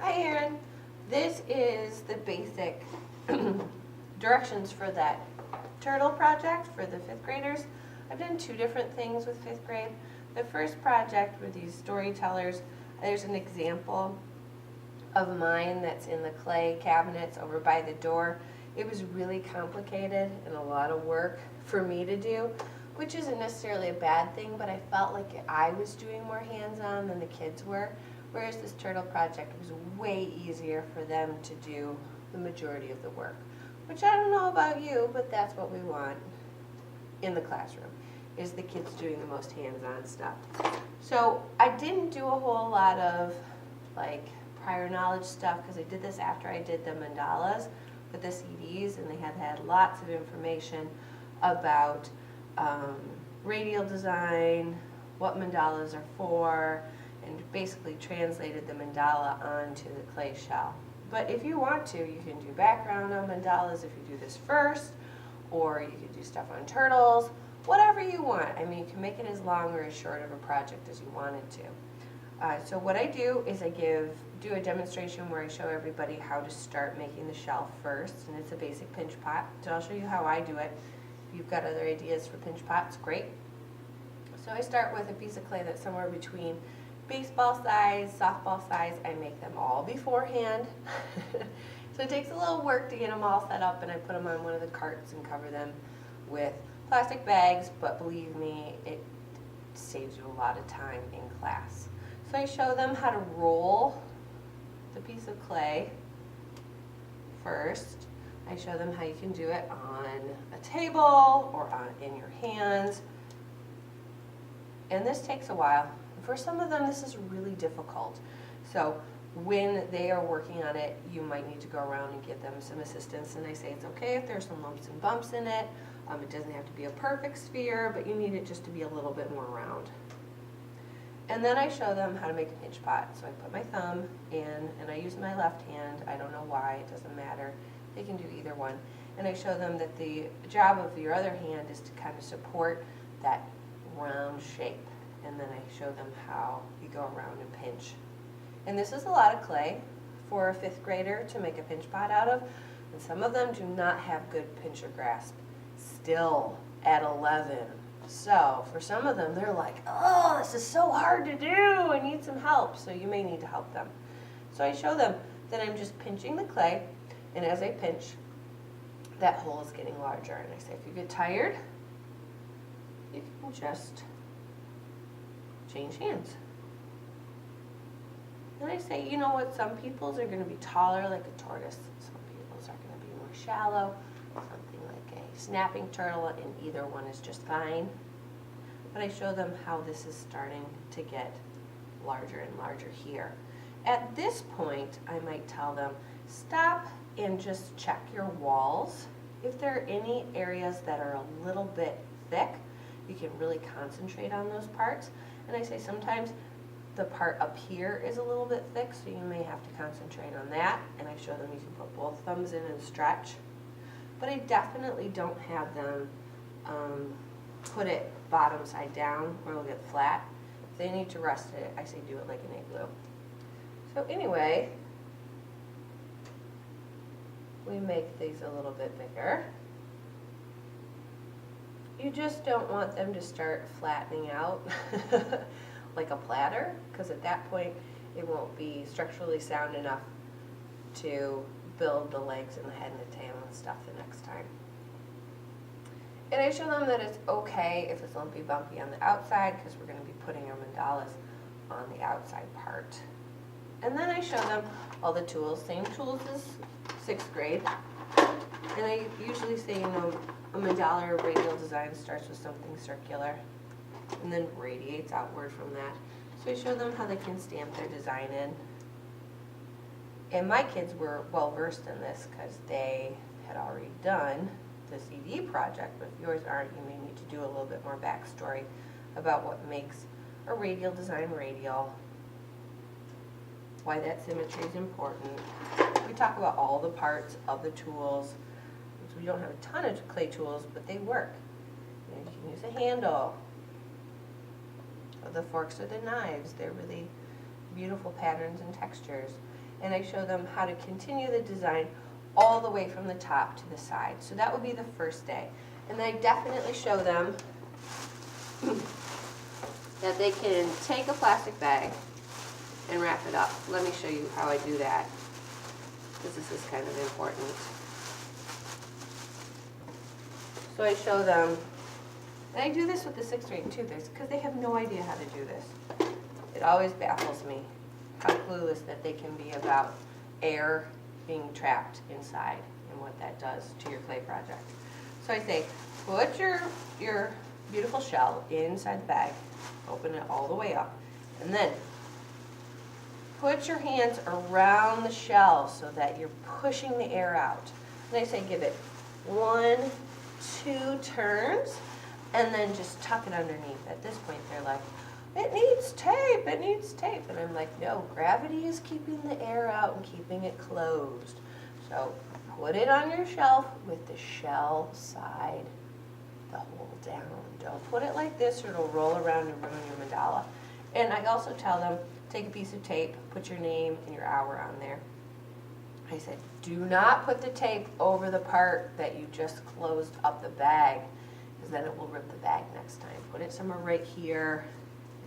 Hi Erin, this is the basic directions for that turtle project for the 5th graders. I've done 2 different things with 5th grade. The first project were these storytellers. There's an example of mine that's in the clay cabinets over by the door. It was really complicated and a lot of work for me to do, which isn't necessarily a bad thing, but I felt like I was doing more hands-on than the kids were. Whereas this turtle project was way easier for them to do the majority of the work, which I don't know about you, but that's what we want in the classroom, is the kids doing the most hands-on stuff. So I didn't do a whole lot of like prior knowledge stuff because I did this after I did the mandalas with the CDs, and they had lots of information about radial design, what mandalas are for, and basically translated the mandala onto the clay shell. But if you want to, you can do background on mandalas if you do this first, or you can do stuff on turtles, whatever you want. I mean, you can make it as long or as short of a project as you wanted to. So what I do is I do a demonstration where I show everybody how to start making the shell first, and it's a basic pinch pot. So I'll show you how I do it. If you've got other ideas for pinch pots, great. So I start with a piece of clay that's somewhere between baseball size, softball size. I make them all beforehand. So it takes a little work to get them all set up, and I put them on one of the carts and cover them with plastic bags, but believe me, it saves you a lot of time in class. So I show them how to roll the piece of clay first. I show them how you can do it on a table or in your hands. And this takes a while. For some of them, this is really difficult. So when they are working on it, you might need to go around and give them some assistance. And I say it's okay if there's some lumps and bumps in it. It doesn't have to be a perfect sphere, but you need it just to be a little bit more round. And then I show them how to make a pinch pot. So I put my thumb in, and I use my left hand. I don't know why, it doesn't matter. They can do either one. And I show them that the job of your other hand is to kind of support that round shape. And then I show them how you go around and pinch. And this is a lot of clay for a 5th grader to make a pinch pot out of. And some of them do not have good pincher grasp still at 11. So for some of them, they're like, oh, this is so hard to do. I need some help. So you may need to help them. So I show them that I'm just pinching the clay. And as I pinch, that hole is getting larger. And I say, if you get tired, you can just change hands. And I say, you know what, some people's are going to be taller like a tortoise. Some people's are going to be more shallow, something like a snapping turtle, and either one is just fine. But I show them how this is starting to get larger and larger here. At this point, I might tell them, stop and just check your walls. If there are any areas that are a little bit thick, you can really concentrate on those parts. And I say sometimes the part up here is a little bit thick, so you may have to concentrate on that. And I show them you can put both thumbs in and stretch. But I definitely don't have them put it bottom side down or it'll get flat. If they need to rest it, I say do it like an igloo. So anyway, we make these a little bit bigger. You just don't want them to start flattening out like a platter, because at that point it won't be structurally sound enough to build the legs and the head and the tail and stuff the next time. And I show them that it's okay if it's lumpy bumpy on the outside, because we're going to be putting our mandalas on the outside part. And then I show them all the tools, same tools as 6th grade. And I usually say, you know, a mandala or radial design starts with something circular and then radiates outward from that. So I show them how they can stamp their design in. And my kids were well versed in this because they had already done the CD project, but if yours aren't, you may need to do a little bit more backstory about what makes a radial design radial, why that symmetry is important. We talk about all the parts of the tools. We don't have a ton of clay tools, but they work. You can use a handle, or the forks or the knives. They're really beautiful patterns and textures. and I show them how to continue the design all the way from the top to the side. So that would be the first day. And I definitely show them that they can take a plastic bag and wrap it up. Let me show you how I do that, because this is kind of important. So I show them, and I do this with the 6th grade too, because they have no idea how to do this. It always baffles me how clueless that they can be about air being trapped inside and what that does to your clay project. So I say, put your beautiful shell inside the bag, open it all the way up, and then put your hands around the shell so that you're pushing the air out. And I say give it 1, 2 turns, and then just tuck it underneath. At this point, they're like, it needs tape, it needs tape. And I'm like, no, gravity is keeping the air out and keeping it closed. So put it on your shelf with the shell side the hole down. Don't put it like this or it'll roll around and ruin your mandala. And I also tell them, take a piece of tape, put your name and your hour on there. I said, do not put the tape over the part that you just closed up the bag, because then it will rip the bag next time. Put it somewhere right here.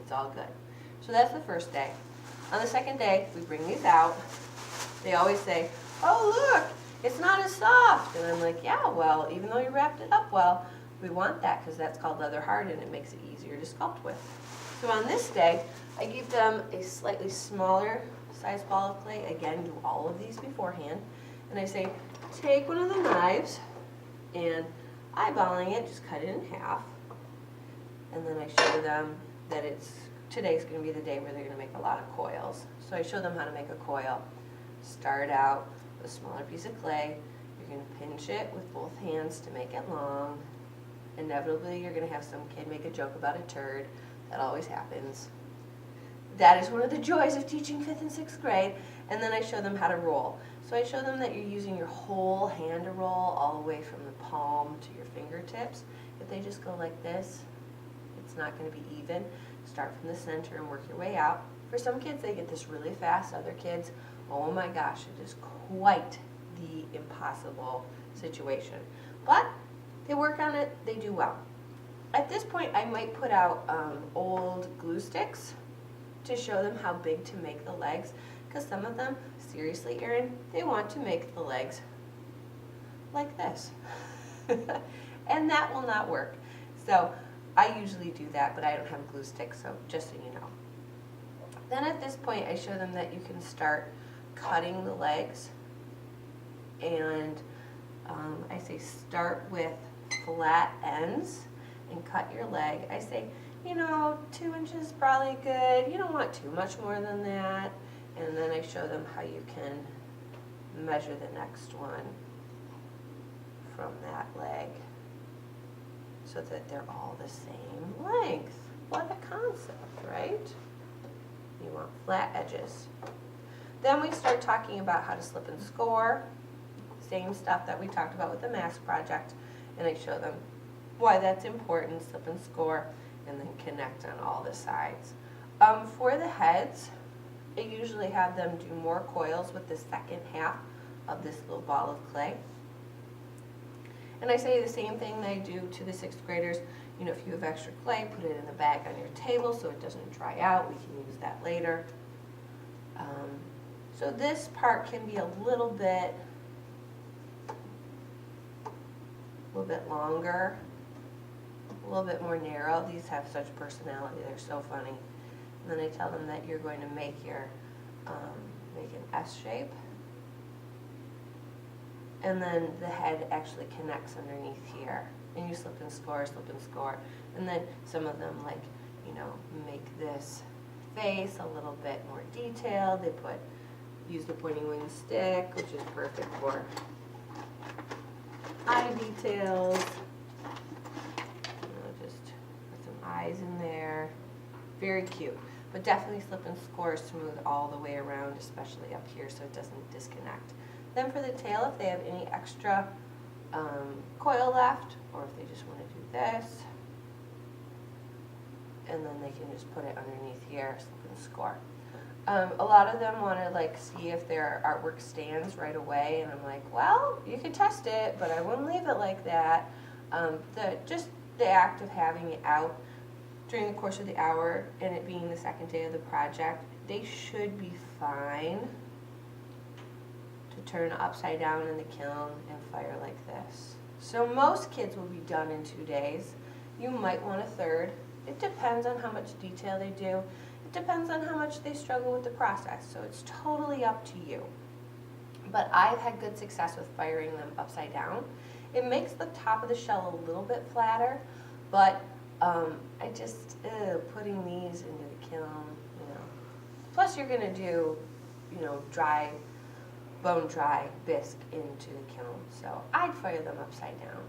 It's all good. So that's the first day. On the second day, we bring these out. They always say, oh look, it's not as soft. And I'm like, yeah, well, even though you wrapped it up well, we want that because that's called leather hardened and it makes it easier to sculpt with. So on this day, I give them a slightly smaller size ball of clay. Again, do all of these beforehand. And I say, take one of the knives and eyeballing it, just cut it in half. And then I show them that today's going to be the day where they're going to make a lot of coils. So I show them how to make a coil. Start out with a smaller piece of clay. You're going to pinch it with both hands to make it long. Inevitably, you're going to have some kid make a joke about a turd. That always happens. That is one of the joys of teaching 5th and 6th grade. And then I show them how to roll. So I show them that you're using your whole hand to roll all the way from the palm to your fingertips. If they just go like this, it's not going to be even. Start from the center and work your way out. For some kids, they get this really fast. Other kids, oh my gosh, it is quite the impossible situation. But they work on it, they do well. At this point, I might put out old glue sticks to show them how big to make the legs, because some of them, seriously, Erin, they want to make the legs like this. And that will not work. So I usually do that, but I don't have glue sticks, so just so you know. Then at this point, I show them that you can start cutting the legs. And I say start with flat ends and cut your leg. I say, 2 inches is probably good. You don't want too much more than that. And then I show them how you can measure the next one from that leg so that they're all the same length. What a concept, right? You want flat edges. Then we start talking about how to slip and score. Same stuff that we talked about with the mask project. And I show them why that's important, slip and score, and then connect on all the sides. For the heads, I usually have them do more coils with the second half of this little ball of clay. And I say the same thing that I do to the 6th graders. If you have extra clay, put it in the bag on your table so it doesn't dry out. We can use that later. So this part can be a little bit longer, a little bit more narrow. These have such personality, they're so funny. And then I tell them that you're going to make your, make an S shape. And then the head actually connects underneath here. And you slip and score, slip and score. And then some of them make this face a little bit more detailed. They use the pointing wing stick, which is perfect for eye details. Just put some eyes in there. Very cute. But definitely slip and score smooth all the way around, especially up here so it doesn't disconnect. Then for the tail, if they have any extra coil left, or if they just want to do this, and then they can just put it underneath here, slip and score. A lot of them want to like see if their artwork stands right away, and I'm like, well, you can test it, but I wouldn't leave it like that. Just the act of having it out during the course of the hour and it being the second day of the project, they should be fine to turn upside down in the kiln and fire like this. So most kids will be done in 2 days. You might want a third. It depends on how much detail they do. It depends on how much they struggle with the process. So it's totally up to you. But I've had good success with firing them upside down. It makes the top of the shell a little bit flatter, but I just, putting these into the kiln, you know. Plus you're gonna do, you know, bone dry bisque into the kiln. So I'd fire them upside down.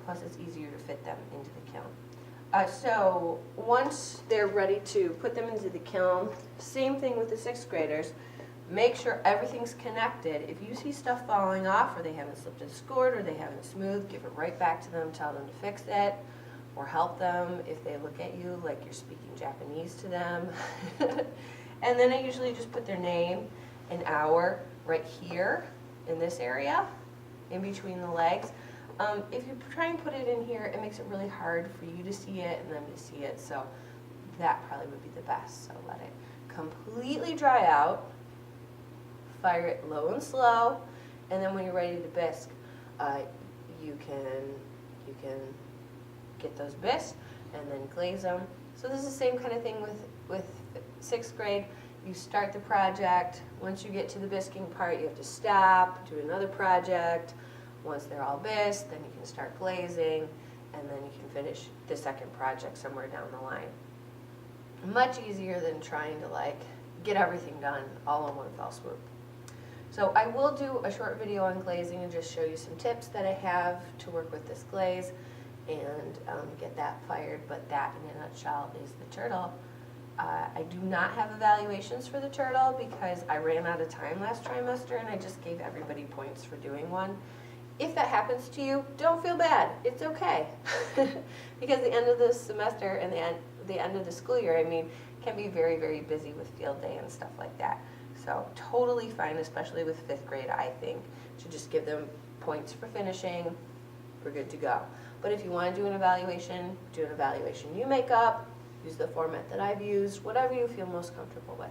Plus it's easier to fit them into the kiln. So once they're ready to put them into the kiln, same thing with the 6th graders. Make sure everything's connected. If you see stuff falling off, or they haven't slipped and scored, or they haven't smoothed, give it right back to them, tell them to fix it, or help them if they look at you like you're speaking Japanese to them. And then I usually just put their name and hour right here in this area, in between the legs. If you try and put it in here, it makes it really hard for you to see it and them to see it, so that probably would be the best. So let it completely dry out. Fire it low and slow, and then when you're ready to bisque, you can get those bisques and then glaze them. So this is the same kind of thing with 6th grade. You start the project. Once you get to the bisquing part, you have to stop, do another project. Once they're all bisqued, then you can start glazing, and then you can finish the second project somewhere down the line. Much easier than trying to like get everything done all in one fell swoop. So I will do a short video on glazing and just show you some tips that I have to work with this glaze and get that fired, but that in a nutshell is the turtle. I do not have evaluations for the turtle because I ran out of time last trimester and I just gave everybody points for doing one. If that happens to you, don't feel bad. It's okay. Because the end of the semester and the end of the school year, I mean, can be very, very busy with field day and stuff like that. So totally fine, especially with 5th grade, I think, to just give them points for finishing. We're good to go. But if you want to do an evaluation you make up, use the format that I've used, whatever you feel most comfortable with.